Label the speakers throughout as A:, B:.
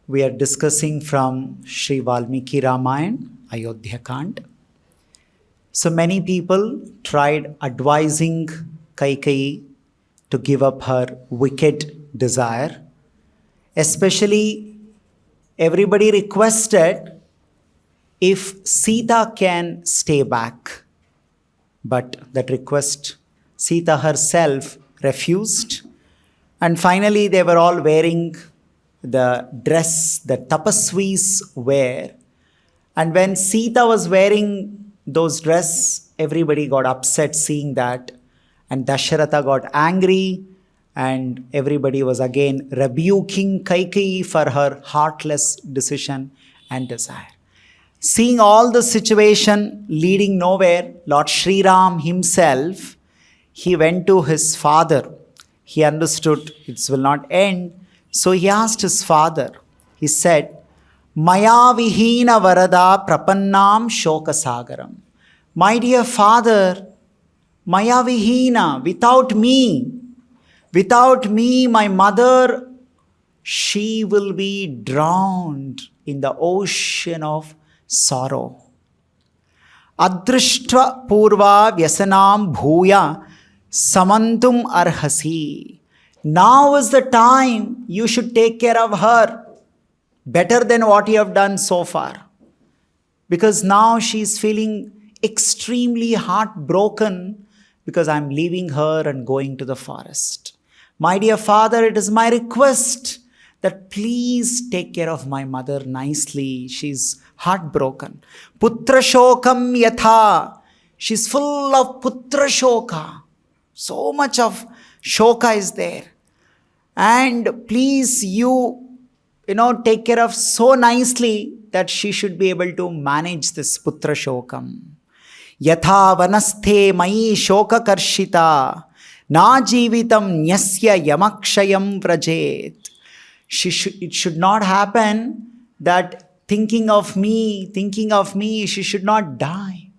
A: We are discussing from Sri Valmiki Ramayan, Ayodhya Kand. So many people tried advising Kaikeyi to give up her wicked desire. Especially, everybody requested if Sita can stay back. But that request, Sita herself refused. And finally, they were all wearing the dress that tapasvis wear. And when Sita was wearing those dress, everybody got upset seeing that. And Dasharatha got angry. And everybody was again rebuking Kaikeyi for her heartless decision and desire. Seeing all the situation leading nowhere, Lord Sri Ram himself, he went to his father. He understood it will not end. So he asked his father. He said, Maya vihina varada prapannam shokasagaram. My dear father, Maya vihina, without me, my mother, she will be drowned in the ocean of sorrow. Adrishtva purva vyasanam bhuya samantum arhasi. Now is the time you should take care of her better than what you have done so far. Because now she is feeling extremely heartbroken because I am leaving her and going to the forest. My dear father, it is my request that please take care of my mother nicely. She's heartbroken. Putra shokam yatha. She's full of putra shoka. So much of shoka is there. And please you take care of so nicely that she should be able to manage this putra shokam. Yatha vanasthe mai shoka karshita. Na jivitam nyasya yamakshayam vrajet. It should not happen that thinking of me, she should not die.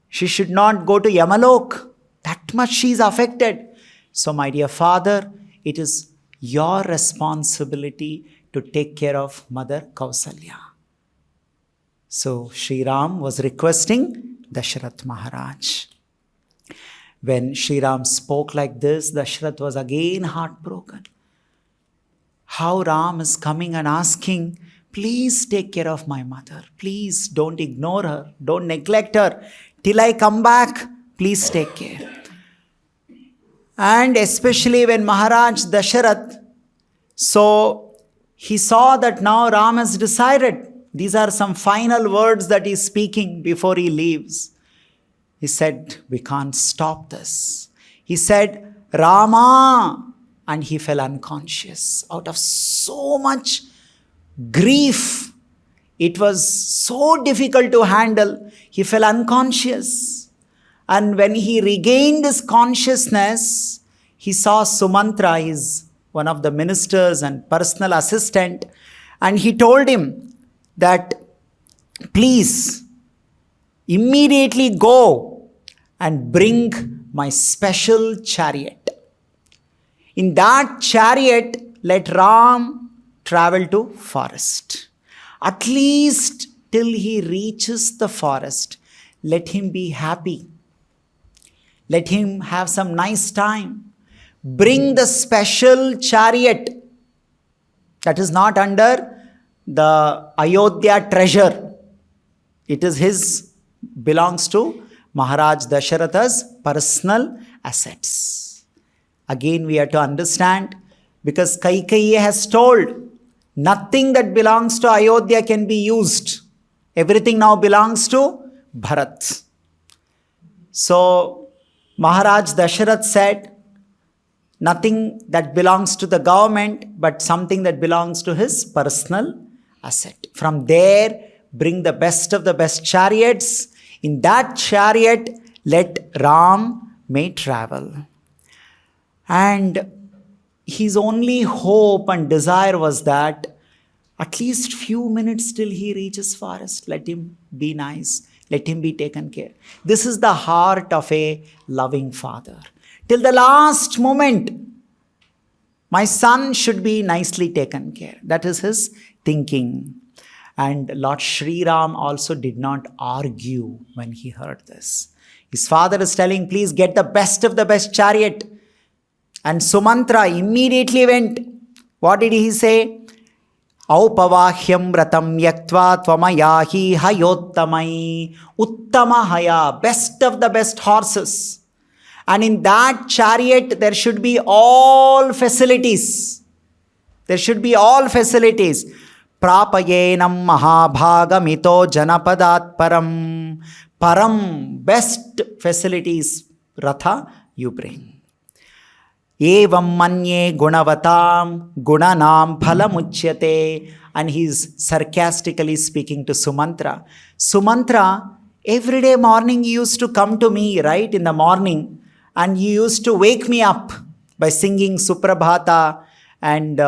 A: She should not go to Yamalok. That much she is affected. So my dear father, it is your responsibility to take care of Mother Kausalya. So Sri Ram was requesting Dasharath Maharaj. When Sri Ram spoke like this, Dasharath was again heartbroken. How Ram is coming and asking, please take care of my mother. Please don't ignore her. Don't neglect her. Till I come back, please take care. And especially when Maharaj Dasharath, so he saw that now Ram has decided. These are some final words that he is speaking before he leaves. He said, we can't stop this. He said, Rama, and he fell unconscious out of so much grief. It was so difficult to handle. He fell unconscious. And when he regained his consciousness, he saw Sumantra, his one of the ministers and personal assistant, and he told him that, please, immediately go and bring my special chariot. In that chariot, let Ram travel to forest. At least till he reaches the forest, let him be happy. Let him have some nice time. Bring the special chariot that is not under the Ayodhya treasure. It is his, belongs to Maharaj Dasharatha's personal assets. Again, we have to understand, because Kaikeyi has told, nothing that belongs to Ayodhya can be used. Everything now belongs to Bharat. So, Maharaj Dasharath said, nothing that belongs to the government, but something that belongs to his personal asset. From there, bring the best of the best chariots. In that chariot, let Ram may travel. And his only hope and desire was that at least few minutes till he reaches forest, let him be nice, let him be taken care. This is the heart of a loving father. Till the last moment, My son should be nicely taken care. That is his thinking. And Lord Sri Ram also did not argue when he heard this. His father is telling, please get the best of the best chariot. And Sumantra immediately went. What did he say? Aupavahyam vratam yaktva tvamayahi hayottamai uttamahaya. Best of the best horses. And in that chariot, there should be all facilities. There should be all facilities. Prapayenam mahabhagamito janapadat param. Param, best facilities, Ratha, you bring. Evam manye gunavatam gunanam phalamuchyate. And he's sarcastically speaking to Sumantra. Sumantra, every day morning you used to come to me, right, in the morning. And you used to wake me up by singing Suprabhata and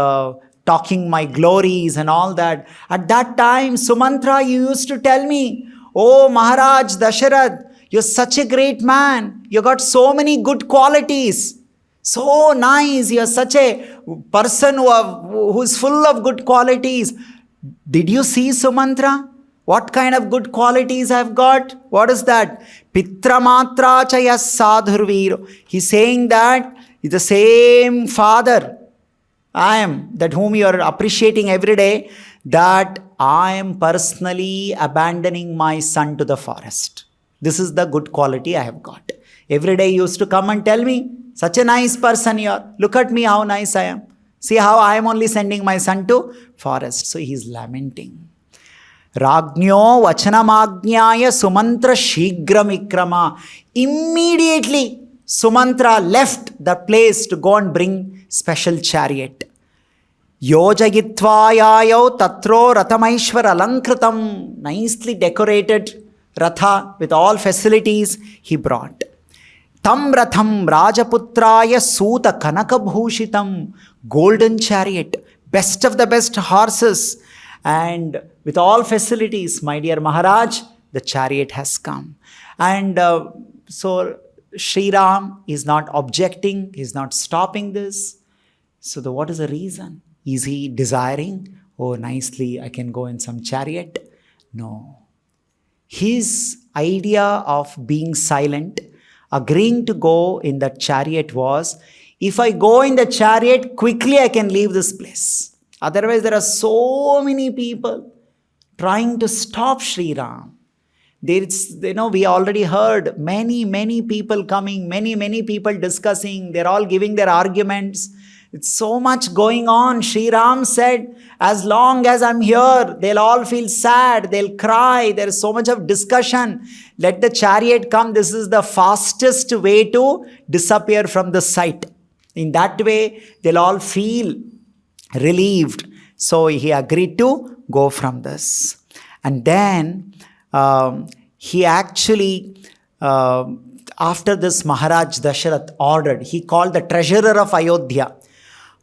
A: talking my glories and all that. At that time, Sumantra, you used to tell me, oh Maharaj Dasharath, you're such a great man. You got so many good qualities. So nice. You're such a person who's full of good qualities. Did you see, Sumantra? What kind of good qualities I've got? What is that? Pitramatra chaya sadhurviro. He's saying that the same father I am, that whom you are appreciating every day, that I am personally abandoning my son to the forest. This is the good quality I have got. Every day you used to come and tell me, such a nice person you are. Look at me, how nice I am. See how I am only sending my son to forest. So he is lamenting. Ragnyo vachanamagnyaya Sumantra shigramikrama. Immediately Sumantra left the place to go and bring special chariot. Yojagitvayayo tatro ratamaishwar alankritam. Nicely decorated ratha with all facilities he brought. Tam ratham rajaputraya suta kanakabhushitam. Golden chariot, best of the best horses. And with all facilities, my dear Maharaj, the chariot has come. And so Sri Ram is not objecting, he's not stopping this. So what is the reason? Is he desiring, oh nicely I can go in some chariot? No. His idea of being silent, agreeing to go in that chariot was, if I go in the chariot, quickly I can leave this place. Otherwise, there are so many people trying to stop Sri Ram. We already heard many people coming, many people discussing. They're all giving their arguments. It's so much going on. Sri Ram said, as long as I'm here, they'll all feel sad. They'll cry. There's so much of discussion. Let the chariot come. This is the fastest way to disappear from the sight. In that way, they'll all feel relieved. So he agreed to go from this. And then he actually, after this Maharaj Dasharath ordered, he called the treasurer of Ayodhya.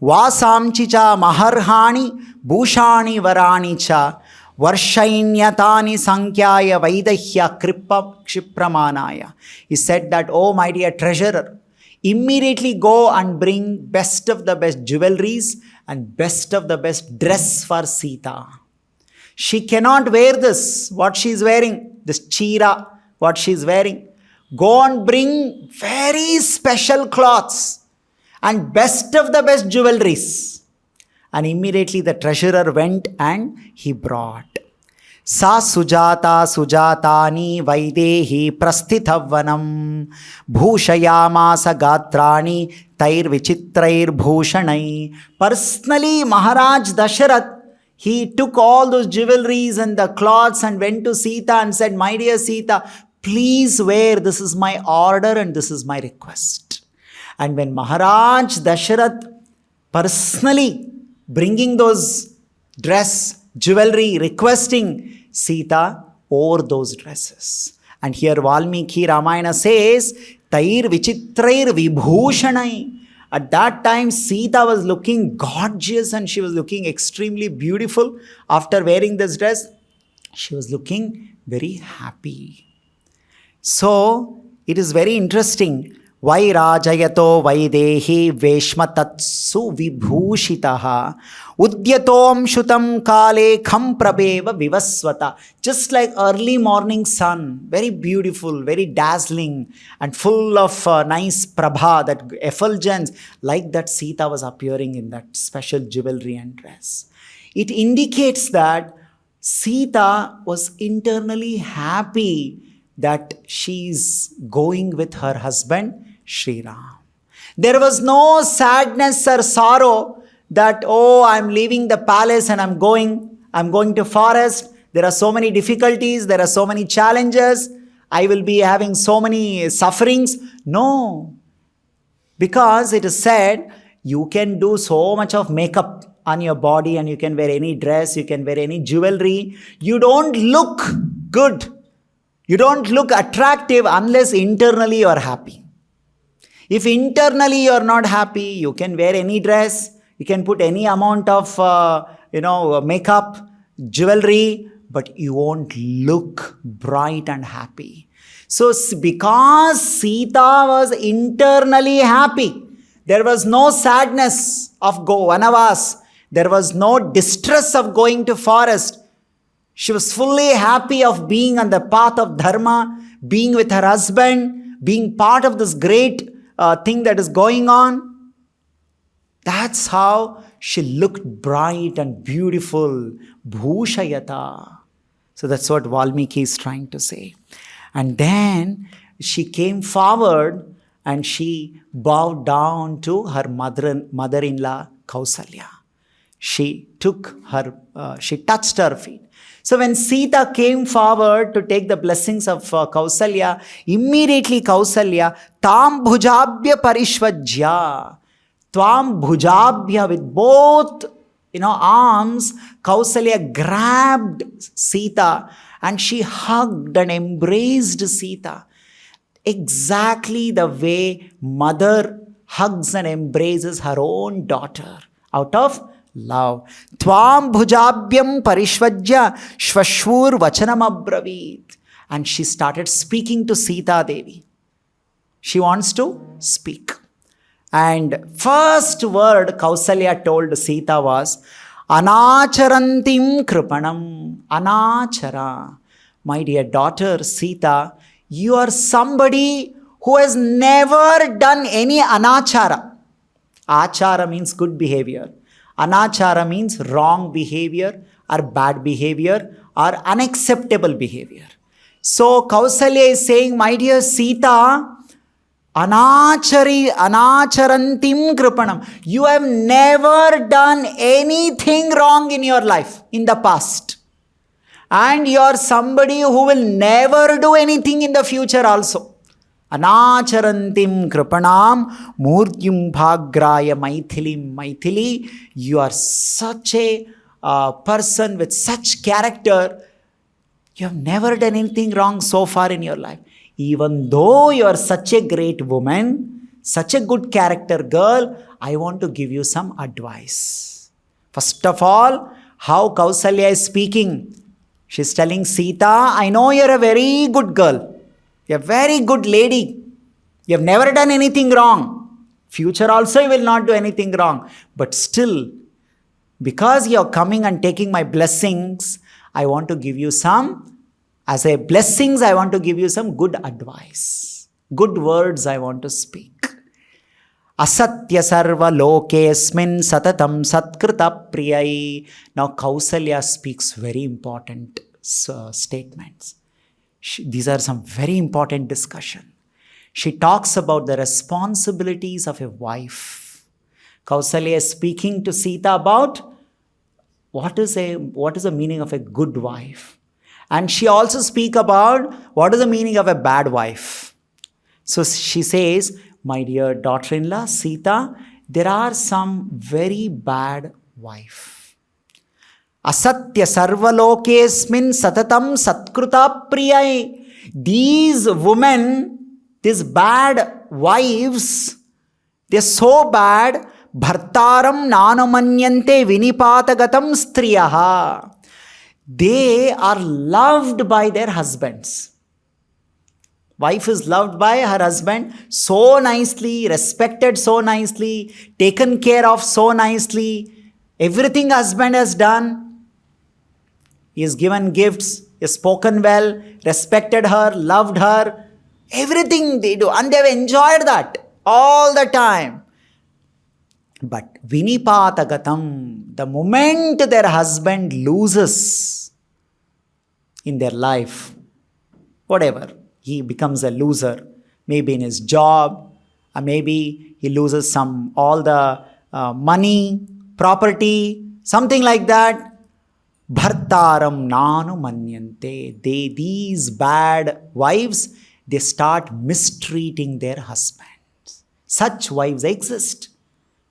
A: Vasamchicha maharhani bhushani varanicha varshainyatani sankyaya vaidahya kripa kshipramanaya. He said that, oh my dear treasurer, immediately go and bring best of the best jewelries and best of the best dress for Sita. She cannot wear this, what she is wearing, this chira, what she is wearing. Go and bring very special cloths and best of the best jewelries. And immediately the treasurer went and he brought. Sa sujata sujatani vaidehi prasthithavanam bhushayamasa gatrani tair vichitrair bhushanai. Personally, Maharaj Dasharath, he took all those jewelries and the cloths and went to Sita and said, my dear Sita, please wear, this is my order and this is my request. And when Maharaj Dasharath personally bringing those dress, jewelry, requesting, Sita wore those dresses. And here Valmiki Ramayana says, Tair vichitrair vibhushanai. At that time, Sita was looking gorgeous and she was looking extremely beautiful. After wearing this dress, she was looking very happy. So, it is very interesting. Vairajayato Vaidehi Veshmatatsu Vibhushitaha Udyatom Shutam Kale Kham Prabeva Vivaswata. Just like early morning sun, very beautiful, very dazzling, and full of nice prabha, that effulgence, like that Sita was appearing in that special jewelry and dress. It indicates that Sita was internally happy that she's going with her husband Sri Ram. There was no sadness or sorrow that, oh, I'm leaving the palace and I'm going to forest. There are so many difficulties, there are so many challenges, I will be having so many sufferings. No, because it is said you can do so much of makeup on your body and you can wear any dress, you can wear any jewelry. You don't look good, you don't look attractive unless internally you are happy. If internally you are not happy, you can wear any dress, you can put any amount of makeup, jewelry, but you won't look bright and happy. So because Sita was internally happy, there was no sadness of Vanavas, there was no distress of going to forest. She was fully happy of being on the path of dharma, being with her husband, being part of this great thing that is going on. That's how she looked bright and beautiful. Bhushayata. So that's what Valmiki is trying to say. And then she came forward and she bowed down to her mother-in-law Kausalya. She touched her feet. So when Sita came forward to take the blessings of Kausalya, immediately Kausalya, Tam Bhujabhya Parishvajya. Tvam Bhujabhya, with both arms, Kausalya grabbed Sita and she hugged and embraced Sita. Exactly the way mother hugs and embraces her own daughter out of love. Tvam bhujabhyam parishvajya shvashvur vachanam abravit. And she started speaking to Sita Devi. She wants to speak. And first word Kausalya told Sita was Anacharantim kripanam. Anachara. My dear daughter Sita, you are somebody who has never done any anachara. Achara means good behavior. Anachara means wrong behavior or bad behavior or unacceptable behavior. So Kausalya is saying, my dear Sita, Anacharantim kripanam. You have never done anything wrong in your life in the past. And you are somebody who will never do anything in the future also. Anacharantim kripanam murtyum bhagraya maithilim. Maithili, you are such a person with such character. You have never done anything wrong so far in your life. Even though you are such a great woman, such a good character girl, I want to give you some advice. First of all, how Kausalya is speaking. She's telling Sita, I know you're a very good girl. You're a very good lady. You have never done anything wrong. Future also you will not do anything wrong. But still, because you're coming and taking my blessings, I want to give you some, as a blessings, I want to give you some good advice. Good words I want to speak. Asatya sarva lokesmin satatam satkrita priyai. Now Kausalya speaks very important statements. These are some very important discussion. She talks about the responsibilities of a wife. Kausalya is speaking to Sita about what is the meaning of a good wife. And she also speaks about what is the meaning of a bad wife. So she says, my dear daughter-in-law Sita, there are some very bad wife. Asatya sarvalokesmin satatam satkruta priyai. These women, these bad wives, they're so bad. Bhartaram nanamanyante vinipatagatam striyaha. They are loved by their husbands. Wife is loved by her husband so nicely, respected so nicely, taken care of so nicely. Everything husband has done. He has given gifts, he has spoken well, respected her, loved her. Everything they do. And they've enjoyed that all the time. But vinipatagatam, the moment their husband loses in their life, whatever, he becomes a loser, maybe in his job, or maybe he loses all the money, property, something like that. Bhartaram nanu manyante. These bad wives, they start mistreating their husbands. Such wives exist.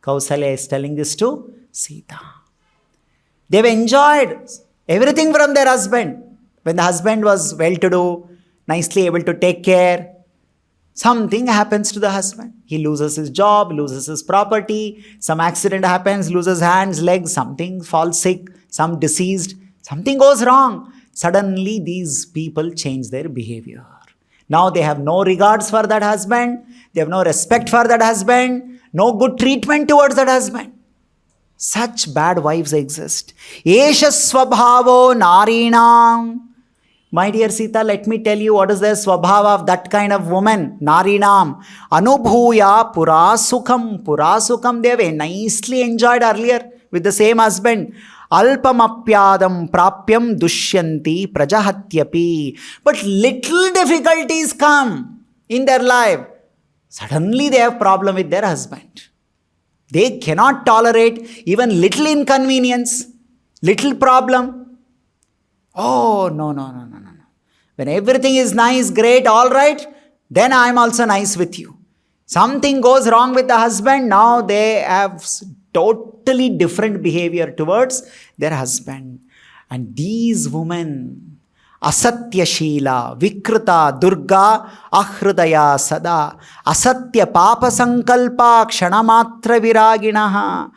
A: Kausalya is telling this to Sita. They've enjoyed everything from their husband. When the husband was well-to-do, nicely able to take care, something happens to the husband. He loses his job, loses his property, some accident happens, loses hands, legs, something falls sick, some deceased, something goes wrong. Suddenly these people change their behavior. Now they have no regards for that husband, they have no respect for that husband, no good treatment towards that husband. Such bad wives exist. Esha swabhavo narinam. My dear Sita, let me tell you what is the swabhava of that kind of woman. Narinam. Anubhuya purasukam. Purasukam they have nicely enjoyed earlier with the same husband. Alpamapyadam prapyam dushyanti prajahatyapi. But little difficulties come in their life. Suddenly they have problem with their husband. They cannot tolerate even little inconvenience, little problem. Oh, no. When everything is nice, great, all right, then I am also nice with you. Something goes wrong with the husband, now they have totally different behavior towards their husband. And these women, asatya shila, vikrita, durga, ahridaya sada, asatya papa sankalpa, kshanamatra viraginaha,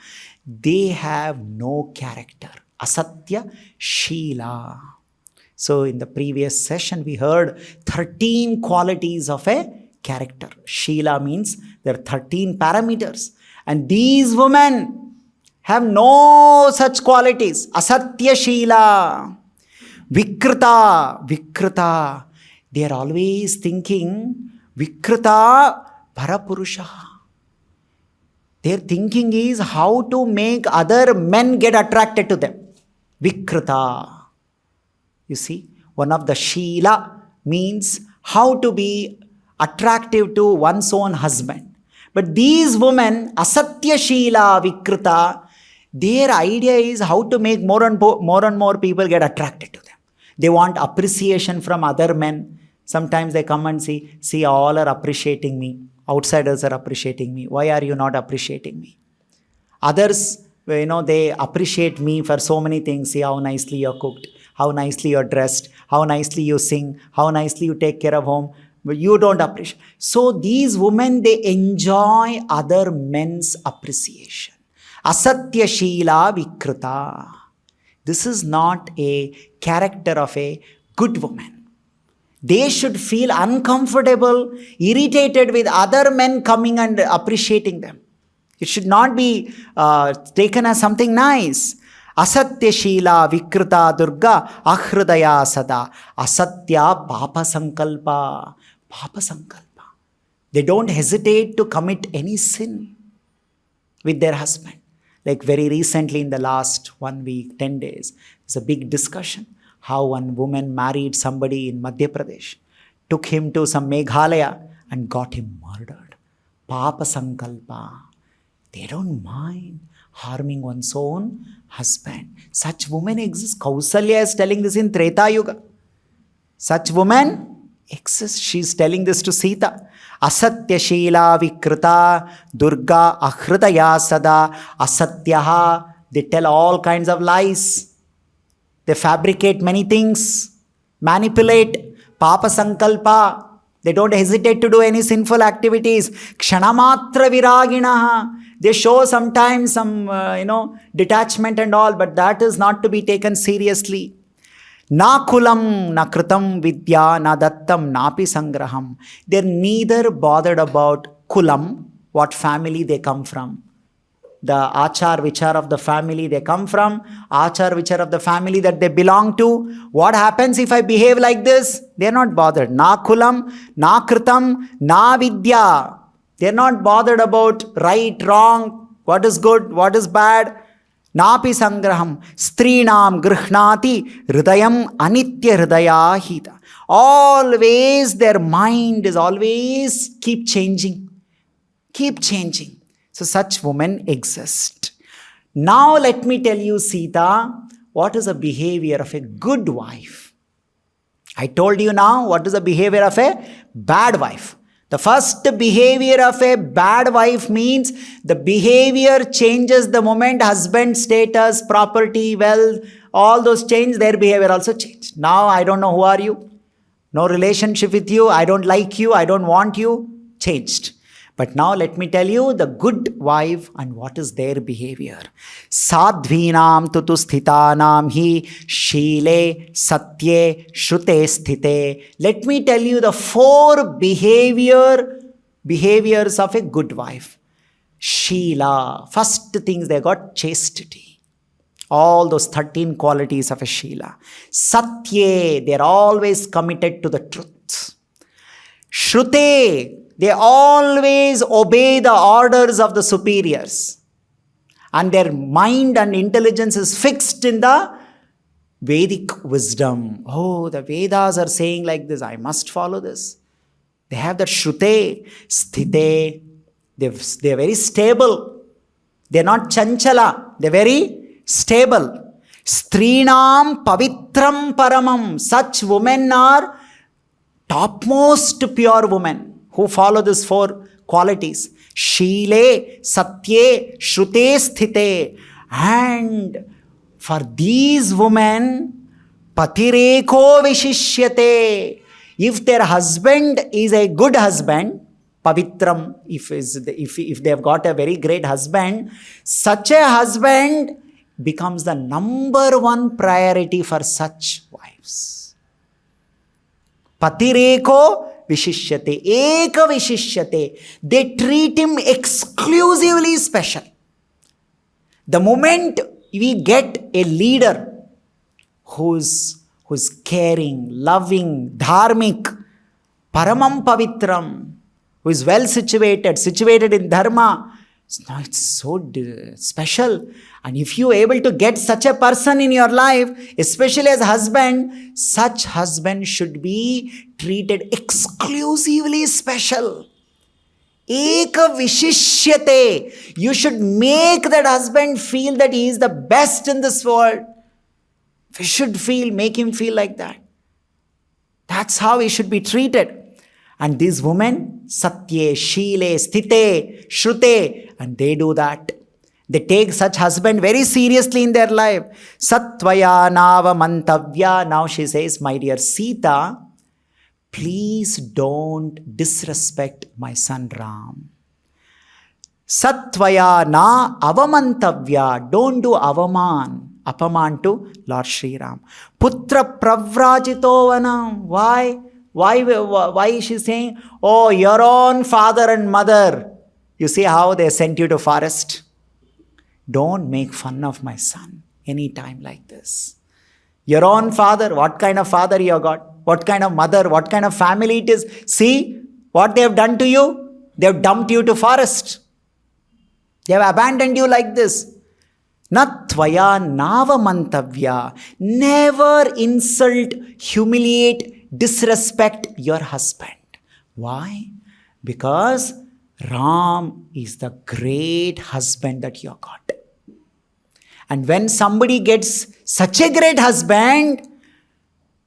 A: they have no character. Asatya shila. So in the previous session, we heard 13 qualities of a character. Shila means there are 13 parameters. And these women have no such qualities. Asatya shila. Vikrita. They are always thinking, Vikrita parapurusha. Their thinking is how to make other men get attracted to them. Vikrita. You see, one of the Shila means how to be attractive to one's own husband. But these women, Asatya Shila Vikrita, their idea is how to make more and more people get attracted to them. They want appreciation from other men. Sometimes they come and see all are appreciating me. Outsiders are appreciating me. Why are you not appreciating me? Others, they appreciate me for so many things. See how nicely you're cooked, how nicely you're dressed, how nicely you sing, how nicely you take care of home. But you don't appreciate. So these women, they enjoy other men's appreciation. Asatya Shila Vikrita. This is not a character of a good woman. They should feel uncomfortable, irritated with other men coming and appreciating them. It should not be taken as something nice. Asatya Shila Vikrita Durga Ahridaya Sada. Asatya Papa Sankalpa. Papa Sankalpa. They don't hesitate to commit any sin with their husband. Like very recently in the last 1 week, 10 days, there's a big discussion how one woman married somebody in Madhya Pradesh, took him to some Meghalaya and got him murdered. Papa Sankalpa. They don't mind harming one's own husband. Such women exist. Kausalya is telling this in Treta Yuga. Such women exist. She is telling this to Sita. Asatya Shila Vikrita Durga Ahridaya Sada. Asatyaha. They tell all kinds of lies. They fabricate many things. Manipulate. Papa Sankalpa. They don't hesitate to do any sinful activities. Kshanamatra viraginaha. They show sometimes some, detachment and all, but that is not to be taken seriously. Na kulam, na kritam vidya, na dattam, napi sangraham. They're neither bothered about kulam, what family they come from, the achar vichar of the family they come from, achar vichar of the family that they belong to. What happens if I behave like this? They're not bothered. Na kulam, na kritam, na vidya. They're not bothered about right, wrong, what is good, what is bad. Napi sangraham, strinam grihnati, hridayam anitya hridaya hita. Always their mind is always keep changing. Keep changing. So such women exist. Now let me tell you, Sita, what is the behavior of a good wife? I told you now what is the behavior of a bad wife. The first behavior of a bad wife means the behavior changes the moment husband status, property, wealth, all those change, their behavior also change. Now I don't know who are you, no relationship with you, I don't like you, I don't want you, changed. But now let me tell you the good wife and what is their behavior. Sadhvinam tutu sthitanam hi shile satye shrute sthite. Let me tell you the 4 behaviors of a good wife. Sheela. First things they got chastity. All those 13 qualities of a Sheela. Satye. They are always committed to the truth. Shrute. They always obey the orders of the superiors. And their mind and intelligence is fixed in the Vedic wisdom. Oh, the Vedas are saying like this, I must follow this. They have that Shrute, Sthite. They're very stable. They're not chanchala. They're very stable. Strinam pavitram paramam. Such women are topmost pure women who follow these 4 qualities. Shile, Satye, Shrute, Sthite. And for these women, Patireko Vishishyate. If their husband is a good husband, Pavitram, if they have got a very great husband, such a husband becomes the number 1 priority for such wives. Patireko Vishishyate, Eka Vishishyate. They treat him exclusively special. The moment we get a leader who's caring, loving, dharmic, paramam pavitram, who is well situated in dharma, it's so special. And if you are able to get such a person in your life, especially as husband, such husband should be treated exclusively special. Eka vishishyate. You should make that husband feel that he is the best in this world. We should make him feel like that. That's how he should be treated. And these women, Satye, Shile, Sthite, Shrute, and they do that. They take such husband very seriously in their life. Satvaya nava mantavya. Now she says, my dear Sita, please don't disrespect my son Ram. Satvaya na avamantavya. Don't do apaman to Lord Sri Ram. Putra pravrajito vanam. Why? Why is she saying, oh, your own father and mother, you see how they sent you to forest? Don't make fun of my son any time like this. Your own father, what kind of father you have got? What kind of mother, what kind of family it is? See what they have done to you? They have dumped you to forest. They have abandoned you like this. Natvaya navamantavya. Never insult, humiliate, disrespect your husband. Why? Because Ram is the great husband that you have got. And when somebody gets such a great husband,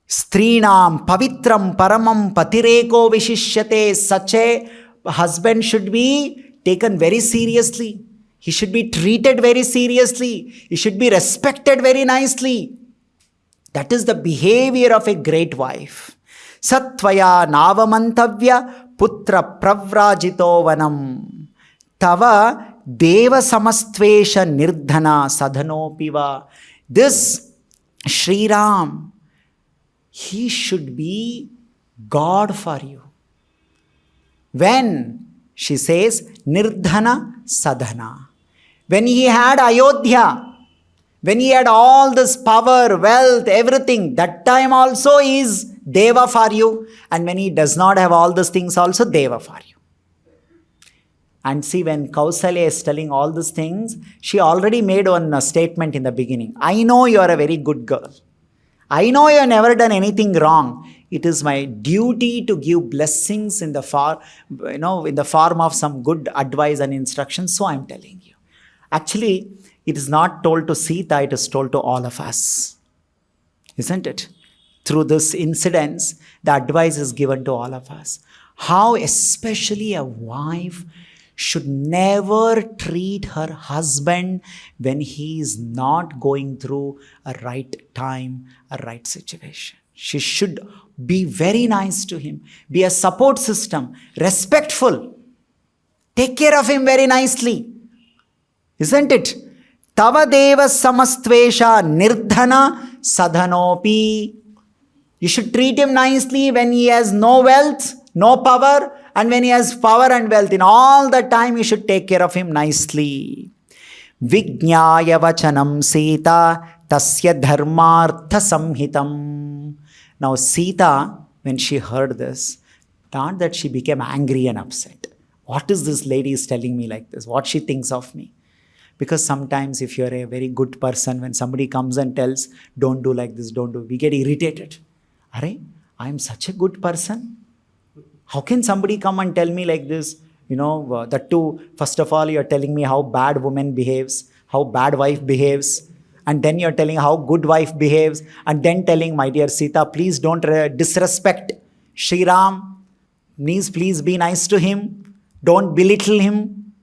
A: Strinam pavitram paramam patireko vishishyate. Such a husband should be taken very seriously. He should be treated very seriously. He should be respected very nicely. That is the behavior of a great wife. Satvaya navamantavya putra pravrajito vanam. Tava deva samastvesha nirdhana sadhanopiva. This Sri Ram, he should be God for you. When she says, Nirdhana Sadhana, when he had Ayodhya, when he had all this power, wealth, everything, that time also is Deva for you. And when he does not have all these things, also Deva for you. And see, when Kausalya is telling all these things, she already made one statement in the beginning. I know you are a very good girl. I know you have never done anything wrong. It is my duty to give blessings in the form of some good advice and instruction. So I am telling you. Actually, it is not told to Sita, it is told to all of us. Isn't it? Through this incidents, the advice is given to all of us. How especially a wife should never treat her husband when he is not going through a right time, a right situation. She should be very nice to him, be a support system, respectful, take care of him very nicely. Isn't it? Tava deva samastvesha nirdhana sadhanopi. You should treat him nicely when he has no wealth, no power, and when he has power and wealth. In all the time, you should take care of him nicely. Vijñāya vachanam Sita tasya dharmartha samhitam. Now Sita, when she heard this, not that she became angry and upset. What is this lady is telling me like this? What she thinks of me? Because sometimes if you're a very good person, when somebody comes and tells, don't do like this, don't do, we get irritated. Arey, I'm such a good person. How can somebody come and tell me like this? That too, first of all, you're telling me how bad woman behaves, how bad wife behaves. And then you're telling how good wife behaves. And then telling, my dear Sita, please don't disrespect Shri Ram. Please be nice to him. Don't belittle him.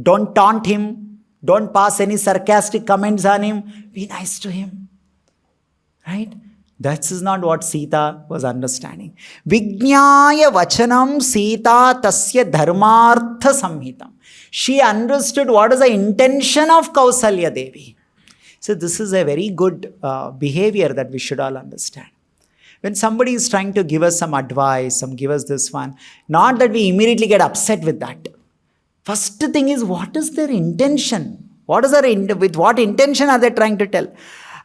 A: Don't taunt him. Don't pass any sarcastic comments on him. Be nice to him. Right? That is not what Sita was understanding. Vijñāya vachanam Sita tasya dharmartha samhitam. She understood what is the intention of Kausalya Devi. So this is a very good behavior that we should all understand. When somebody is trying to give us some advice, give us this one, not that we immediately get upset with that. First thing is, what is their intention? With what intention are they trying to tell?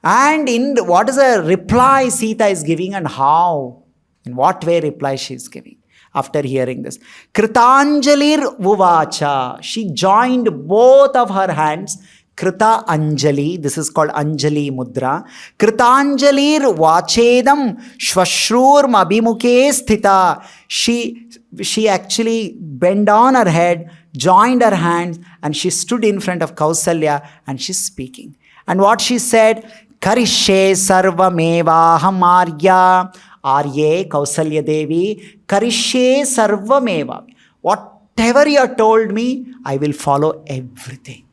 A: And what is the reply Sita is giving and how? In what way reply she is giving after hearing this? Kritanjalir Vuvacha. She joined both of her hands. Krita Anjali, this is called Anjali Mudra. Kritanjalir Vachedam Shvashrur Abhimuke Sthita. She actually bent down her head, joined her hands, and she stood in front of Kausalya and she's speaking. And what she said, Karishe Sarvamevaham Arya. Arye, Kausalya Devi, Karishe Sarvameva. Whatever you have told me, I will follow everything.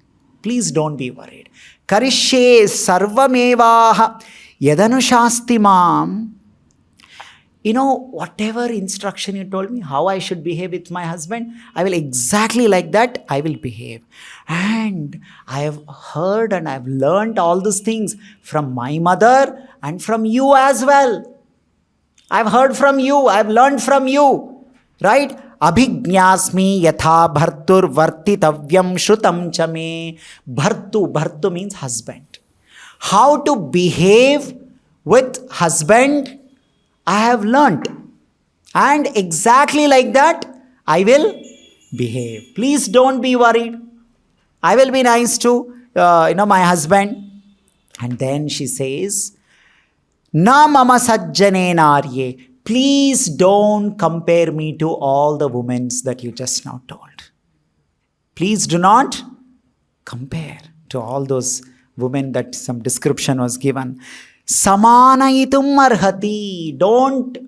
A: Please don't be worried. Karishe Sarvamevaha Yadanushasti Mam. Whatever instruction you told me, how I should behave with my husband, I will exactly like that, I will behave. And I have heard and I have learned all these things from my mother and from you as well. I've heard from you, I've learned from you, right? Abhijñasmi yatha bhartur vartitavyam shrutam chame. Bhartu means husband. How to behave with husband, I have learnt. And exactly like that, I will behave. Please don't be worried. I will be nice to, my husband. And then she says, Na mama sajjane narye. Please don't compare me to all the women that you just now told. Please do not compare to all those women that some description was given. Samanaitum arhati. Don't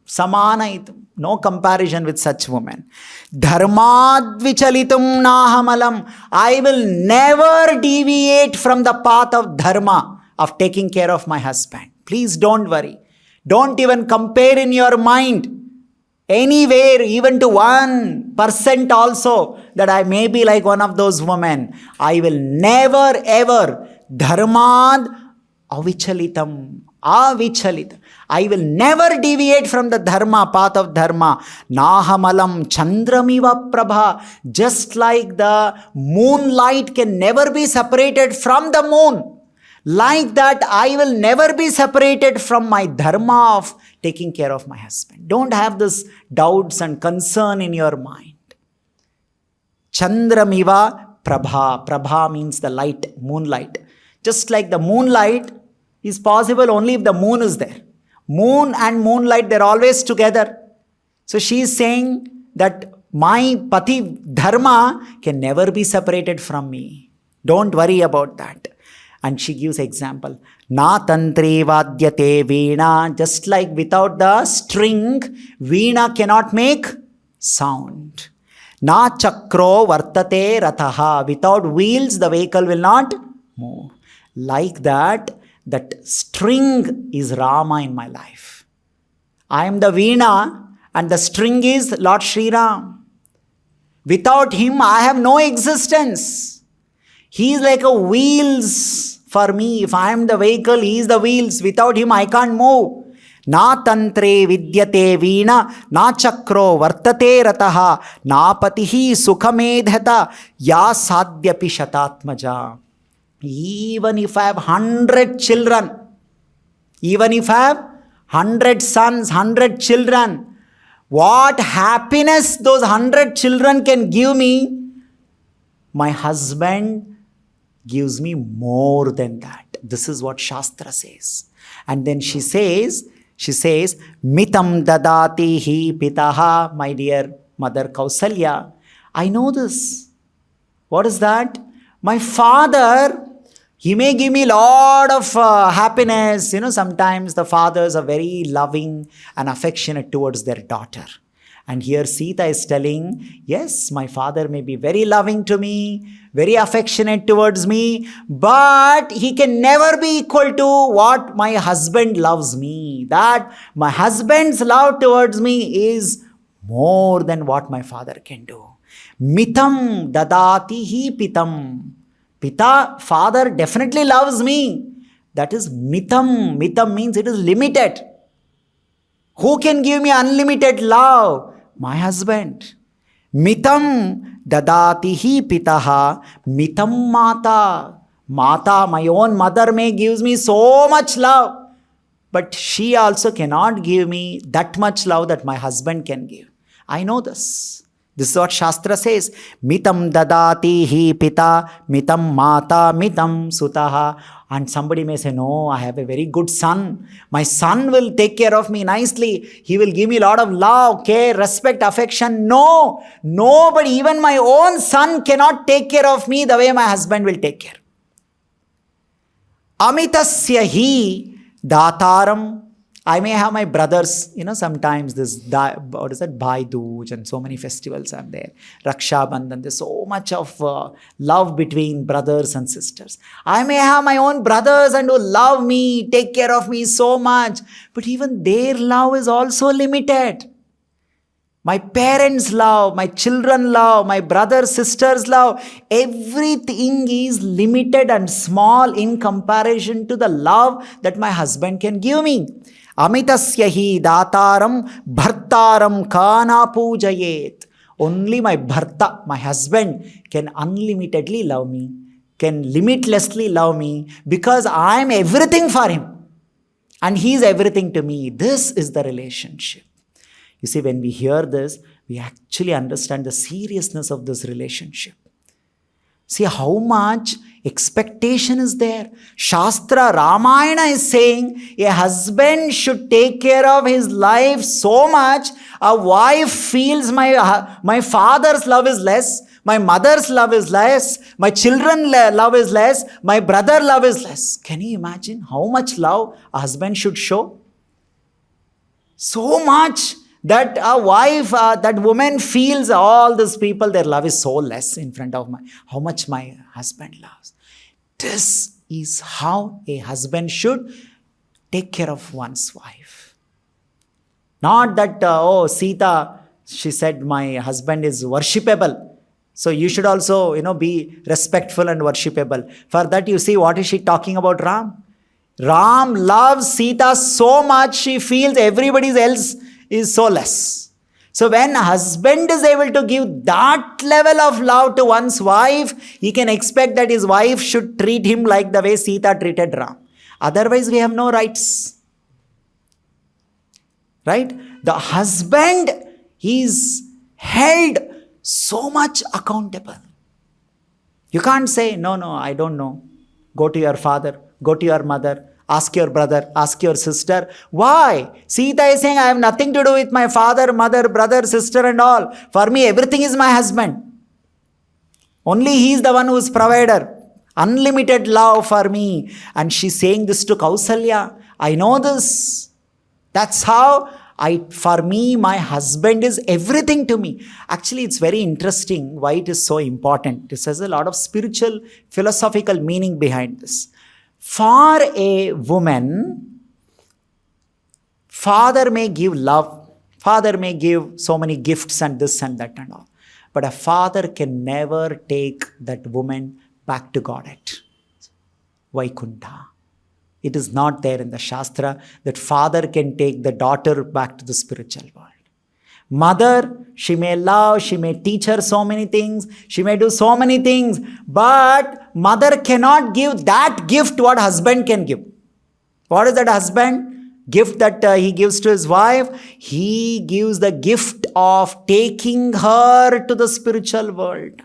A: samanaitum. No comparison with such women. Dharmad vichalitum nahamalam. I will never deviate from the path of dharma, of taking care of my husband. Please don't worry. Don't even compare in your mind anywhere, even to 1% also, that I may be like one of those women. I will never ever dharmad avichalitam. Avichalita. I will never deviate from the dharma, path of dharma. Nahamalam chandramiva prabha. Just like the moonlight can never be separated from the moon, like that I will never be separated from my dharma of taking care of my husband. Don't have this doubts and concern in your mind. Chandramiva prabha. Prabha means the light, moonlight. Just like the moonlight is possible only if the moon is there. Moon and moonlight, they're always together. So she is saying that my pati dharma can never be separated from me. Don't worry about that. And she gives example. Na tantre vadyate veena. Just like without the string, veena cannot make sound. Na chakro vartate rataha. Without wheels, the vehicle will not move. Like that, that string is Rama in my life. I am the veena and the string is Lord Sri Ram. Without him, I have no existence. He is like a wheels for me. If I am the vehicle, he is the wheels. Without him, I can't move. Na tantre vidyate veena, na chakro vartate rataha, na patihi sukhamedhata, ya sadhyapi shatatmaja. Even if I have 100 children, even if I have 100 sons, 100 children, what happiness those 100 children can give me, my husband gives me more than that. This is what Shastra says. And then she says, mitam dadati hi pitaha, my dear mother Kausalya. I know this. What is that? My father, he may give me a lot of happiness. Sometimes the fathers are very loving and affectionate towards their daughter. And here Sita is telling, yes, my father may be very loving to me, very affectionate towards me, but he can never be equal to what my husband loves me. That my husband's love towards me is more than what my father can do. Mitam dadati hi pitam. Pita, father definitely loves me. That is mitam. Mitam means it is limited. Who can give me unlimited love? My husband. Mitam dadati hi pitaha, mitam mata. Mata, my own mother may gives me so much love, but she also cannot give me that much love that my husband can give. I know this. This is what Shastra says. Mitam dadati hi pita, mitam mata, mitam sutaha. And somebody may say, no, I have a very good son. My son will take care of me nicely. He will give me a lot of love, care, respect, affection. No, nobody, even my own son cannot take care of me the way my husband will take care. Amitasya hi dataram. I may have my brothers, sometimes what is that, Bhai Dooj, and so many festivals are there. Raksha Bandhan, there's so much of love between brothers and sisters. I may have my own brothers and who love me, take care of me so much, but even their love is also limited. My parents' love, my children love, my brothers, sisters' love, everything is limited and small in comparison to the love that my husband can give me. Amitasya hi dataram bhartaram kana pujayet. Only my bharta, my husband, can unlimitedly love me, can limitlessly love me, because I am everything for him and he is everything to me. This is the relationship. You see, when we hear this, we actually understand the seriousness of this relationship. See how much expectation is there. Shastra, Ramayana is saying a husband should take care of his life so much. A wife feels my father's love is less, my mother's love is less, my children's love is less, my brother's love is less. Can you imagine how much love a husband should show? So much that a wife, that woman feels all these people, their love is so less in front of how much my husband loves. This is how a husband should take care of one's wife. Not that, Sita, she said, my husband is worshipable, so you should also, be respectful and worshipable. For that, you see, what is she talking about Ram? Ram loves Sita so much, she feels everybody else is so less. So when a husband is able to give that level of love to one's wife, he can expect that his wife should treat him like the way Sita treated Ram. Otherwise, we have no rights. Right? The husband is held so much accountable. You can't say, no, I don't know. Go to your father, go to your mother, ask your brother, ask your sister. Why? Sita is saying, I have nothing to do with my father, mother, brother, sister and all. For me, everything is my husband. Only he is the one who is provider. Unlimited love for me. And she's saying this to Kausalya. I know this. That's how for me, my husband is everything to me. Actually, it's very interesting why it is so important. This has a lot of spiritual, philosophical meaning behind this. For a woman, father may give love, father may give so many gifts and this and that and all. But a father can never take that woman back to God at Vaikuntha. It is not there in the Shastra that father can take the daughter back to the spiritual world. Mother, she may love, she may teach her so many things, she may do so many things, but mother cannot give that gift what husband can give. What is that husband? Gift that he gives to his wife? He gives the gift of taking her to the spiritual world.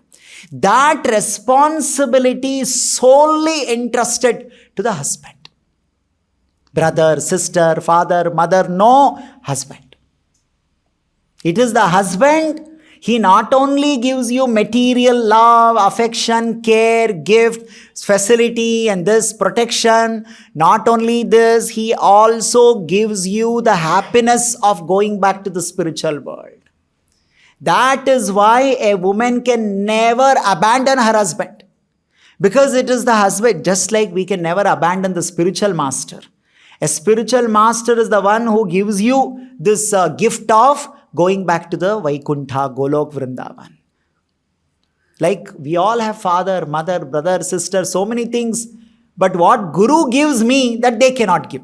A: That responsibility is solely entrusted to the husband. Brother, sister, father, mother, no husband. It is the husband. He not only gives you material love, affection, care, gift, facility and this protection. Not only this, he also gives you the happiness of going back to the spiritual world. That is why a woman can never abandon her husband. Because it is the husband, just like we can never abandon the spiritual master. A spiritual master is the one who gives you this gift of going back to the Vaikuntha, Golok, Vrindavan. Like we all have father, mother, brother, sister, so many things. But what Guru gives me, that they cannot give.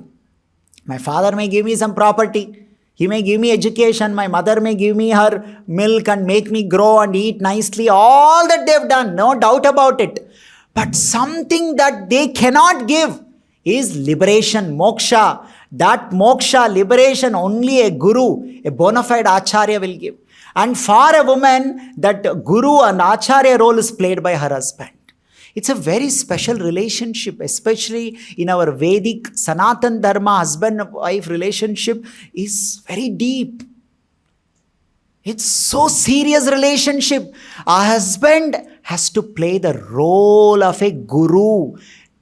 A: My father may give me some property. He may give me education. My mother may give me her milk and make me grow and eat nicely. All that they've done, no doubt about it. But something that they cannot give is liberation, moksha. That moksha, liberation, only a guru, a bona fide acharya will give. And for a woman, that guru and acharya role is played by her husband. It's a very special relationship, especially in our Vedic Sanatan Dharma, husband-wife relationship is very deep. It's so serious relationship. A husband has to play the role of a guru.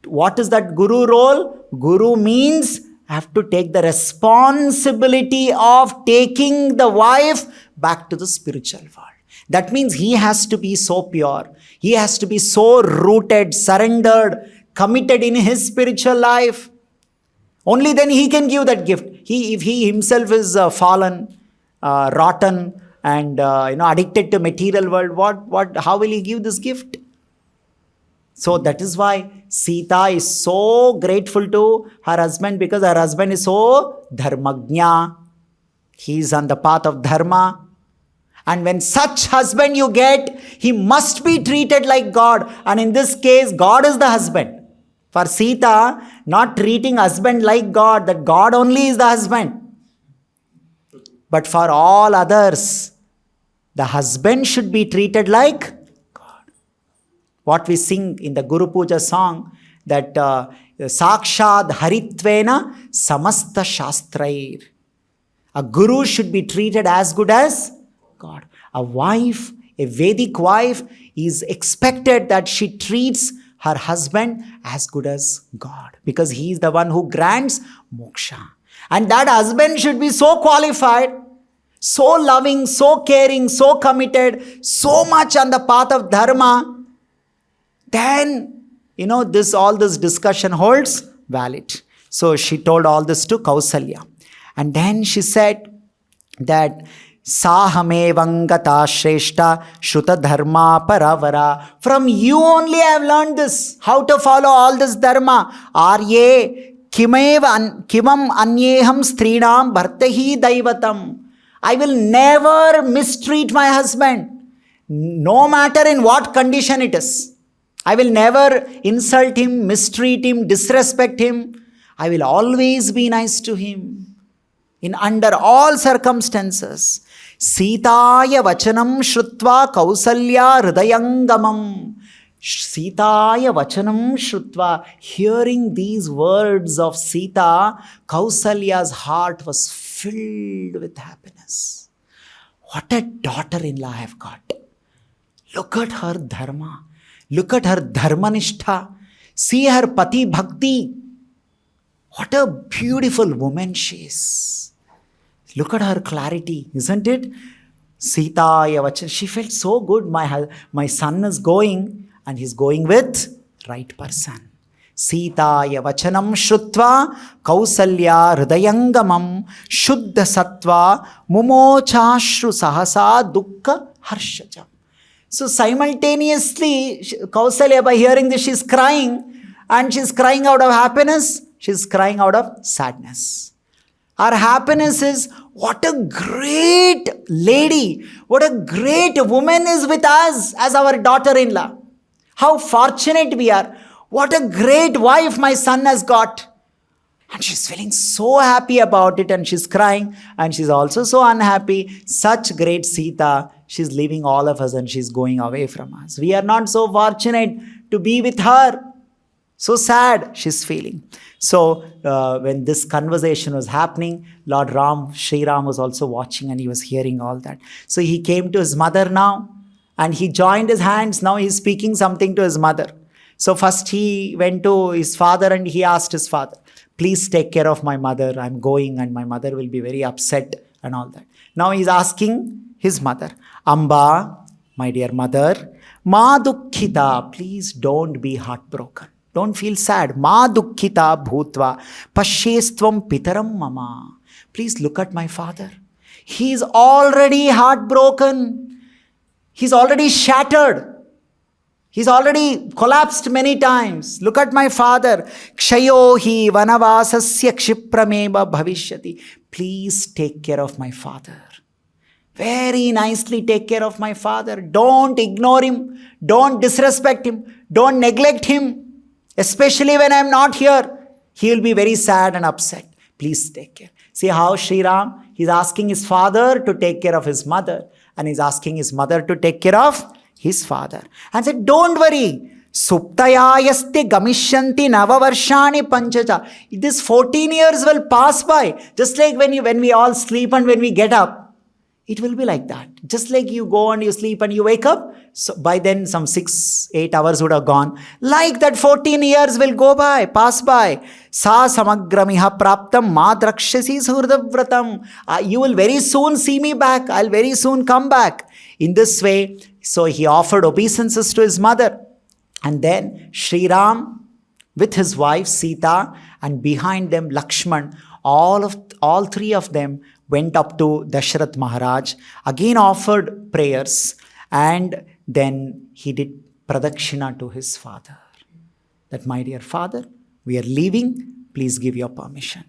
A: What is that guru role? Guru means have to take the responsibility of taking the wife back to the spiritual world. That means he has to be so pure. He has to be so rooted, surrendered, committed in his spiritual life. Only then he can give that gift. If he himself is fallen, rotten, and addicted to material world, how will he give this gift? So that is why Sita is so grateful to her husband, because her husband is so dharmagnya. He is on the path of dharma. And when such husband you get, he must be treated like God. And in this case, God is the husband. For Sita, not treating husband like God, that God only is the husband. But for all others, the husband should be treated like God. What we sing in the Guru Puja song, that Sakshad Haritvena Samasta Shastrair. A guru should be treated as good as God. A wife, a Vedic wife, is expected that she treats her husband as good as God, because he is the one who grants moksha. And that husband should be so qualified, so loving, so caring, so committed, so much on the path of dharma. Then, all this discussion holds valid. So she told all this to Kausalya. And then she said that Sahame Vangata Shreshta Shruta Dharma Paravara. From you only I have learned this, how to follow all this dharma. Arye Kimam anyeham strinam bhartahi daivatam. I will never mistreat my husband, no matter in what condition it is. I will never insult him, mistreat him, disrespect him. I will always be nice to him in under all circumstances. Sitaya vachanam shrutva Kausalya hridayangamam. Sitaya vachanam shrutva. Hearing these words of Sita, Kausalya's heart was filled with happiness. What a daughter-in-law I have got. Look at her dharma. Look at her dharmanishtha. See her pati bhakti. What a beautiful woman she is. Look at her clarity, isn't it? Sita Yavachan. She felt so good. My son is going and he's going with right person. Sita Yavachanam Shrutva Kausalya Hridayangamam Shuddha Sattva Mumochashru Sahasa Dukkha Harshajam. So simultaneously, Kausalya, by hearing this, she's crying, and she's crying out of happiness, she's crying out of sadness. Our happiness is, what a great lady, what a great woman is with us as our daughter-in-law. How fortunate we are. What a great wife my son has got. And she's feeling so happy about it, and she's crying, and she's also so unhappy. Such great Sita, she's leaving all of us and she's going away from us. We are not so fortunate to be with her. So sad she's feeling. So when this conversation was happening, Lord Ram, Sri Ram was also watching, and he was hearing all that. So he came to his mother now, and he joined his hands. Now he's speaking something to his mother. So first he went to his father and he asked his father, please take care of my mother. I'm going and my mother will be very upset and all that. Now he's asking his mother, Amba, my dear mother, Ma dukkhita, please don't be heartbroken. Don't feel sad. Ma dukkhita bhutva pashyestvam pitaram mama. Please look at my father. He's already heartbroken. He's already shattered. He's already collapsed many times. Look at my father. Kshayo hi vanavasasya kshiprameva bhavishyati. Please take care of my father. Very nicely take care of my father. Don't ignore him. Don't disrespect him. Don't neglect him. Especially when I'm not here. He will be very sad and upset. Please take care. See how Sri Ram, he's asking his father to take care of his mother. And he's asking his mother to take care of his father. And said, don't worry. Suptayayaste gamishyanti navavarshani panchacha. This 14 years will pass by. Just like when we all sleep and when we get up. It will be like that. Just like you go and you sleep and you wake up. So by then some 6-8 hours would have gone. Like that 14 years will go by, pass by. Sa samagramiha praptam madrakshasi surdavratam. You will very soon see me back. I'll very soon come back. In this way, so he offered obeisances to his mother. And then Sri Ram with his wife Sita, and behind them Lakshman, all three of them went up to Dasharath Maharaj, again offered prayers, and then he did pradakshina to his father. That, my dear father, we are leaving, please give your permission.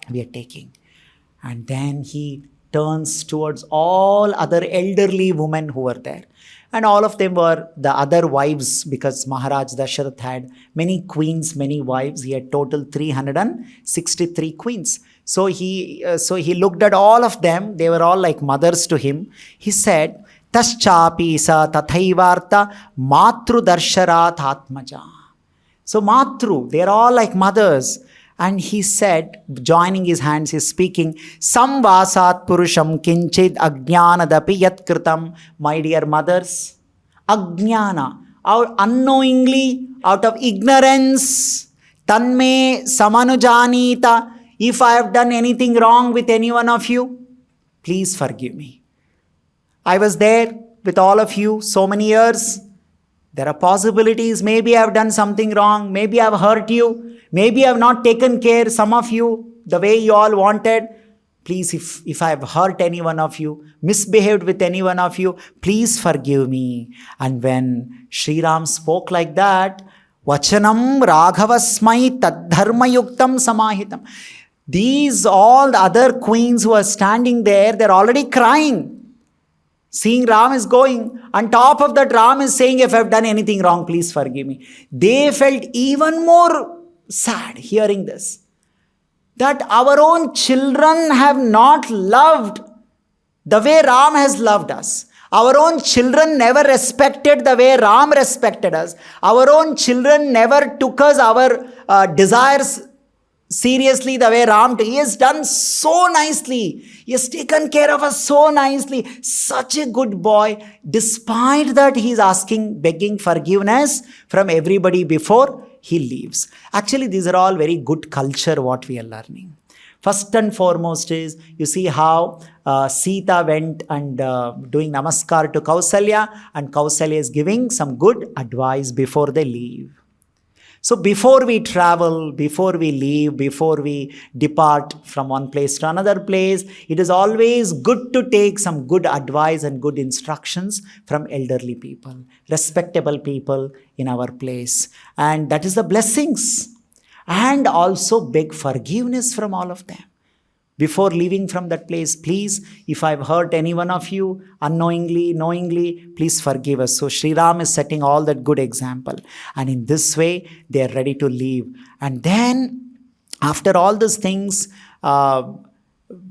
A: We are taking. And then he turns towards all other elderly women who were there. And all of them were the other wives, because Maharaj Dasharath had many queens, many wives. He had total 363 queens. So he looked at all of them. They were all like mothers to him. He said, Taschapi sa tathaivarta matru darsharat atmaja. So matru, they are all like mothers. And he said, joining his hands, he's speaking, Samvasat purusham kinchid ajnanadapi yat kritam. My dear mothers, ajnana, unknowingly, out of ignorance, tanme samanujanita. If I have done anything wrong with any one of you, please forgive me. I was there with all of you so many years. There are possibilities. Maybe I have done something wrong. Maybe I have hurt you. Maybe I have not taken care, some of you, the way you all wanted. Please, if I have hurt any one of you, misbehaved with any one of you, please forgive me. And when Sri Ram spoke like that, Vachanam Raghavasmai tad dharma yuktam samahitam. These all the other queens who are standing there, they're already crying. Seeing Ram is going. On top of that, Ram is saying, if I've done anything wrong, please forgive me. They felt even more sad hearing this. That our own children have not loved the way Ram has loved us. Our own children never respected the way Ram respected us. Our own children never took us our desires seriously the way Ram did. He has done so nicely. He has taken care of us so nicely. Such a good boy. Despite that, he is begging forgiveness from everybody before he leaves. Actually, these are all very good culture what we are learning. First and foremost is, you see how Sita went and doing namaskar to Kausalya, and Kausalya is giving some good advice before they leave. So before we travel, before we leave, before we depart from one place to another place, it is always good to take some good advice and good instructions from elderly people, respectable people in our place. And that is the blessings. And also beg forgiveness from all of them. Before leaving from that place, please, if I've hurt any one of you unknowingly, knowingly, please forgive us. So Sri Ram is setting all that good example. And in this way, they are ready to leave. And then, after all these things,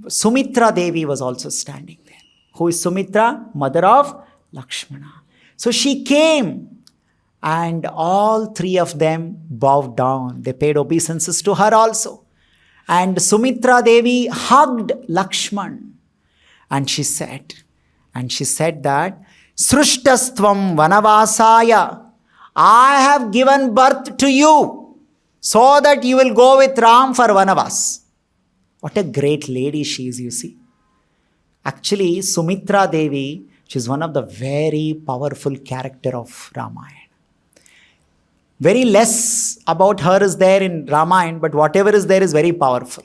A: Sumitra Devi was also standing there. Who is Sumitra? Mother of Lakshmana. So she came, and all three of them bowed down. They paid obeisances to her also. And Sumitra Devi hugged Lakshman. And she said that, Srushtasthvam Vanavasaya, I have given birth to you so that you will go with Ram for Vanavas. What a great lady she is, you see. Actually, Sumitra Devi, she is one of the very powerful character of Ramayan. Very less about her is there in Ramayan, but whatever is there is very powerful.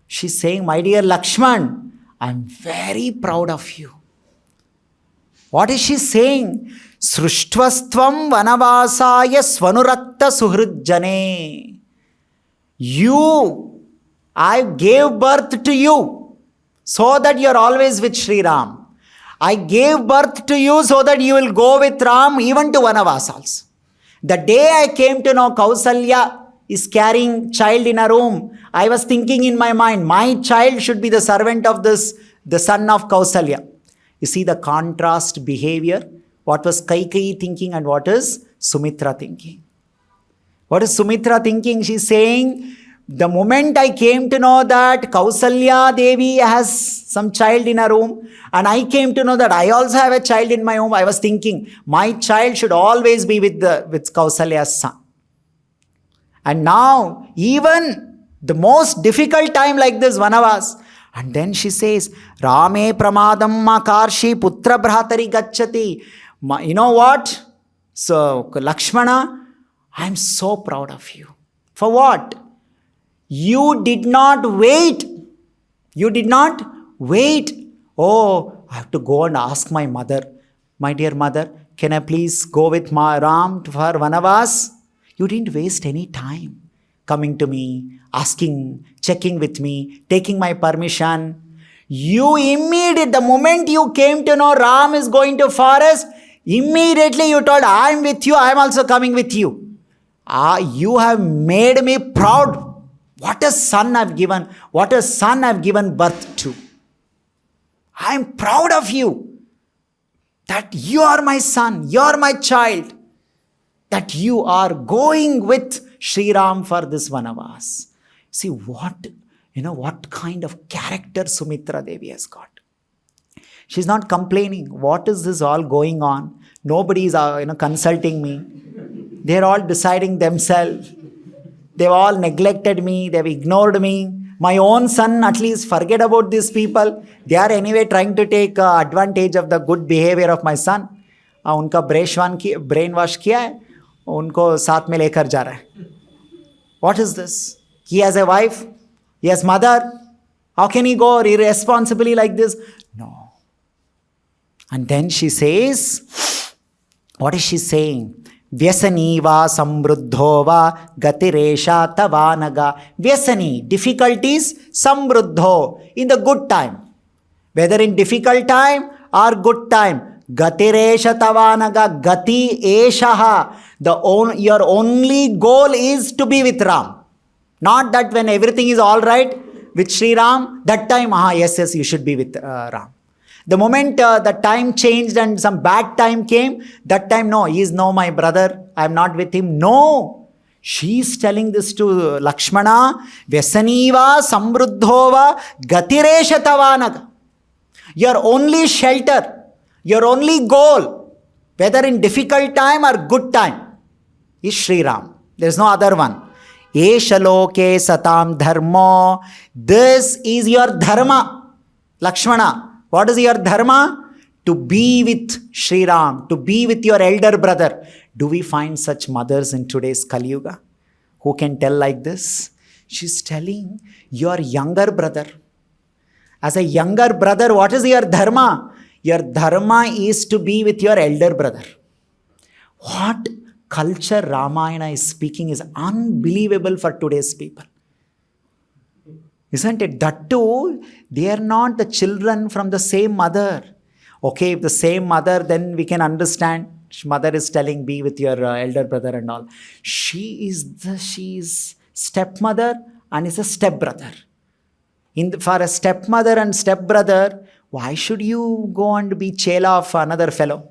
A: She's saying, my dear Lakshman, I'm very proud of you. What is she saying? Srushtvastvam vanavasaya svanurakta suhridjane. You, I gave birth to you so that you're always with Sri Ram. I gave birth to you so that you will go with Ram even to Vanavas also. The day I came to know Kausalya is carrying child in a room, I was thinking in my mind, my child should be the servant of this, the son of Kausalya. You see the contrast behavior. What was Kaikeyi thinking and what is Sumitra thinking? What is Sumitra thinking? She's saying, the moment I came to know that Kausalya Devi has some child in a room, and I came to know that I also have a child in my home, I was thinking, my child should always be with Kausalya's son. And now, even the most difficult time like this, Vanavas, and then she says, Rame pramadam makarshi putra bhratari gacchati. You know what? So, Lakshmana, I'm so proud of you. For what? You did not wait. You did not wait. Oh, I have to go and ask my mother. My dear mother, can I please go with my Ram for Vanavas? You didn't waste any time coming to me, asking, checking with me, taking my permission. You the moment you came to know Ram is going to forest, immediately you told, I am with you, I am also coming with you. You have made me proud. What a son I've given. What a son I've given birth to. I am proud of you. That you are my son. You are my child. That you are going with Sri Ram for this Vanavas. See what kind of character Sumitra Devi has got. She's not complaining. What is this all going on? Nobody is consulting me. They're all deciding themselves. They've all neglected me. They've ignored me. My own son, at least forget about these people. They are anyway trying to take advantage of the good behavior of my son. उनका brain wash किया है, उनको साथ में लेकर जा रहा है. What is this? He has a wife. He has mother. How can he go irresponsibly like this? No. And then she says, what is she saying? Vyasani va samruddho va gatiresha tavanaga. Vyasani, difficulties, samruddho, in the good time. Whether in difficult time or good time. Gatiresha tavanaga, gati eshaha. Your only goal is to be with Ram. Not that when everything is all right with Sri Ram, that time, yes, you should be with Ram. The moment the time changed and some bad time came, that time, no, he is no my brother, I am not with him. No. She is telling this to Lakshmana, Vyasaniva samruddhova gatiresha tavanaga. Your only shelter, your only goal, whether in difficult time or good time, is Sri Ram. There is no other one. Eshaloke satam dharma. This is your dharma, Lakshmana. What is your dharma? To be with Sri Ram, to be with your elder brother. Do we find such mothers in today's Kali Yuga who can tell like this? She's telling your younger brother. As a younger brother, what is your dharma? Your dharma is to be with your elder brother. What culture Ramayana is speaking is unbelievable for today's people. Isn't it? That too, they are not the children from the same mother. Okay, if the same mother, then we can understand. Mother is telling, be with your elder brother and all. She is stepmother and is a stepbrother. For a stepmother and stepbrother, why should you go and be chela of another fellow?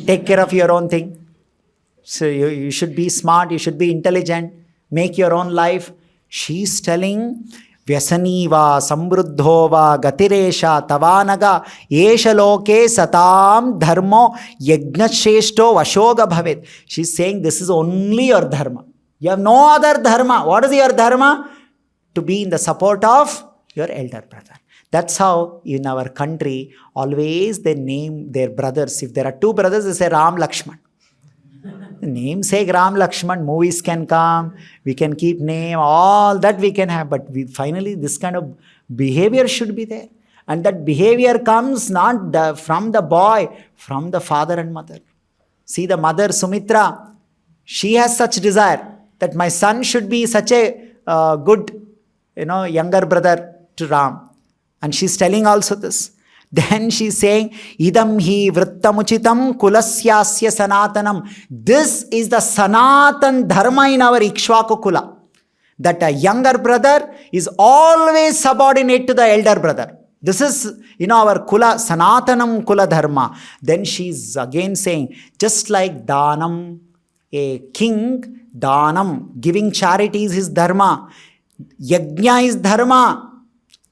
A: Take care of your own thing. So you should be smart, you should be intelligent, make your own life. She is telling, Vyasaniva samruddhova gatiresha tavanaga esha loke satam dharmo yajnasheshto vashoga bhavet. She is saying this is only your dharma. You have no other dharma. What is your dharma? To be in the support of your elder brother. That's how in our country, always they name their brothers. If there are two brothers, they say Ram, Lakshman. Namesake Ram, Lakshman, movies can come, we can keep name, all that we can have. But finally, this kind of behavior should be there. And that behavior comes not from the boy, from the father and mother. See the mother Sumitra, she has such desire that my son should be such a good, younger brother to Ram. And she's telling also this. Then she's saying, Idam hi vrittamuchitam kulasyasya sanatanam. This is the sanatan dharma in our Ikshvaku Kula. That a younger brother is always subordinate to the elder brother. This is, our Kula, sanatanam Kula dharma. Then she's again saying, just like Danam, a king, Danam, giving charity is his dharma. Yajna is dharma.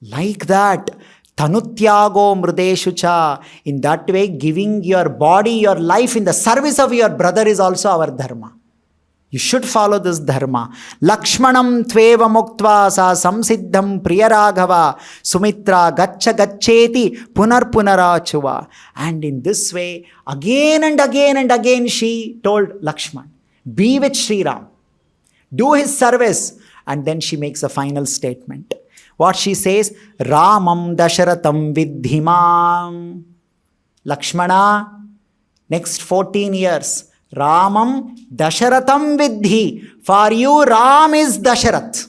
A: Like that. Tanutyago mrudeshucha. In that way, giving your body, your life in the service of your brother is also our dharma. You should follow this dharma. Lakshmanam tveva muktva sa samsiddham priyaraghava Sumitra gaccha gaccheti punar punarachuva. And in this way, again and again and again, she told Lakshman, be with Sri Ram. Do his service. And then she makes a final statement. What she says, Ramam Dasharatham Vidhimam. Lakshmana, next 14 years, Ramam Dasharatham Vidhi. For you, Ram is Dasharath.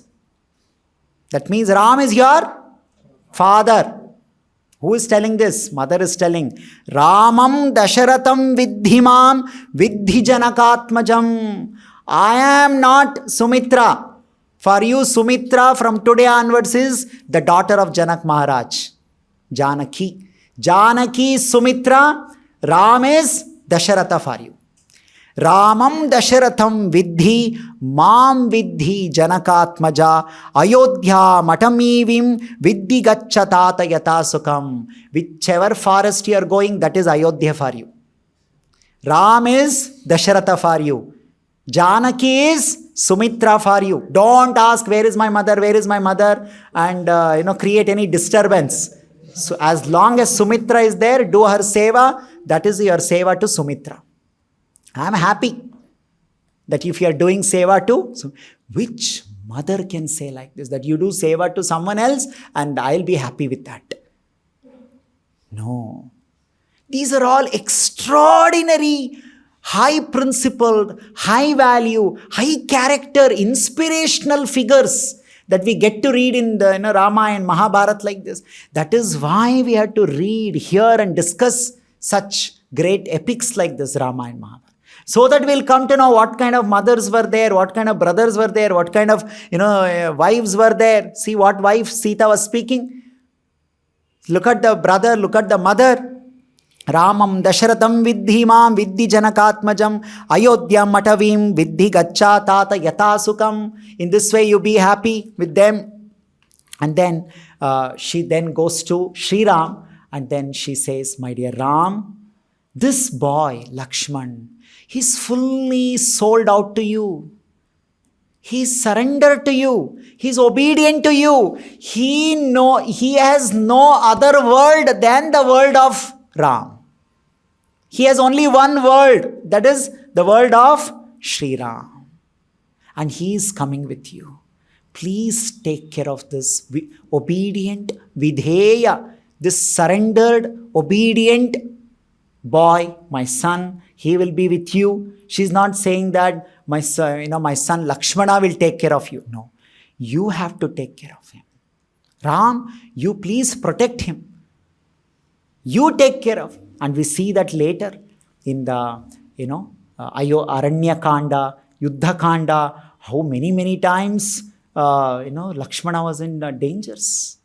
A: That means Ram is your father. Who is telling this? Mother is telling. Ramam Dasharatham Vidhimam Vidhi Janakatmajam. I am not Sumitra. For you, Sumitra from today onwards is the daughter of Janak Maharaj, Janaki. Janaki is Sumitra, Ram is Dasharatha for you. Ramam Dasharatham Vidhi, Mam Vidhi Janakatmaja, Ayodhya Matamivim Vidhi Gachatata Yata Sukham. Whichever forest you are going, that is Ayodhya for you. Ram is Dasharatha for you. Janaki is Sumitra for you. Don't ask where is my mother and create any disturbance. So as long as Sumitra is there, do her seva. That is your seva to Sumitra. I am happy that if you are doing seva to, so which mother can say like this, that you do seva to someone else and I'll be happy with that? No. These are all extraordinary high principled, high value, high character, inspirational figures that we get to read in the Ramayan, Mahabharata like this. That is why we have to read, hear and discuss such great epics like this Ramayan, Mahabharata. So that we'll come to know what kind of mothers were there, what kind of brothers were there, what kind of wives were there. See what wife Sita was speaking. Look at the brother, look at the mother. Ramam Dasharatham Viddhi Mam Viddhi Janakatmajam Ayodhyam Matavim Viddhi Gacha Tata Yatasukam. In this way you be happy with them. And then she then goes to Sri Ram and then she says, my dear Ram, this boy Lakshman, he's fully sold out to you. He's surrendered to you. He's obedient to you. He has no other world than the world of Ram. He has only one world, that is the world of Sri Ram. And he is coming with you. Please take care of this obedient, vidheya, this surrendered, obedient boy, my son. He will be with you. She's not saying that my son Lakshmana will take care of you. No, you have to take care of him. Ram, you please protect him. You take care of him. And we see that later in the, Aranya Kanda, Yuddha Kanda, how many times, Lakshmana was in dangers.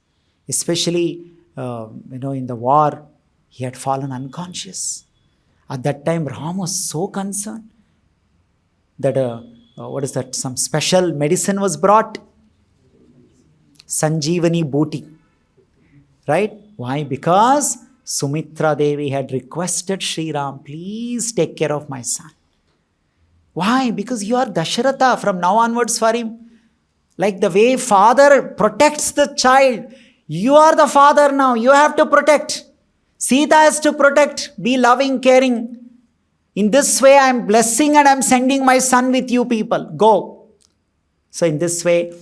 A: Especially, in the war, he had fallen unconscious. At that time, Ram was so concerned that, some special medicine was brought. Sanjeevani Booty. Right? Why? Because Sumitra Devi had requested Sri Ram, please take care of my son. Why? Because you are Dasharatha from now onwards for him. Like the way father protects the child, you are the father now, you have to protect. Sita has to protect, be loving, caring. In this way, I am blessing and I am sending my son with you people. Go. So in this way,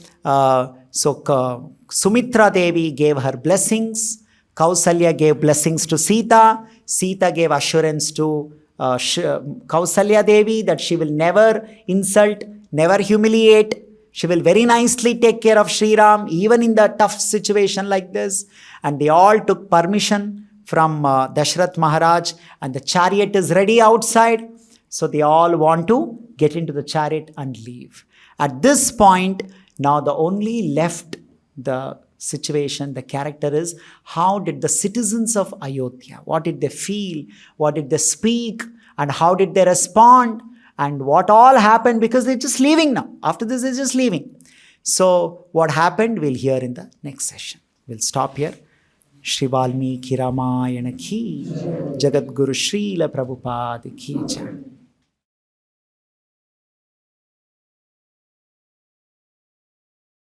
A: Sumitra Devi gave her blessings. Kausalya gave blessings to Sita. Sita gave assurance to Kausalya Devi that she will never insult, never humiliate. She will very nicely take care of Sri Ram, even in the tough situation like this. And they all took permission from Dasharath Maharaj, and the chariot is ready outside. So they all want to get into the chariot and leave. At this point, now the only left the situation, the character is, how did the citizens of Ayodhya, what did they feel, what did they speak, and how did they respond, and what all happened, because they're just leaving now. After this, they're just leaving. So what happened, we'll hear in the next session. We'll stop here. Shri Valmiki Ramayana ki, Jagat Guru Srila Prabhupada ki jai.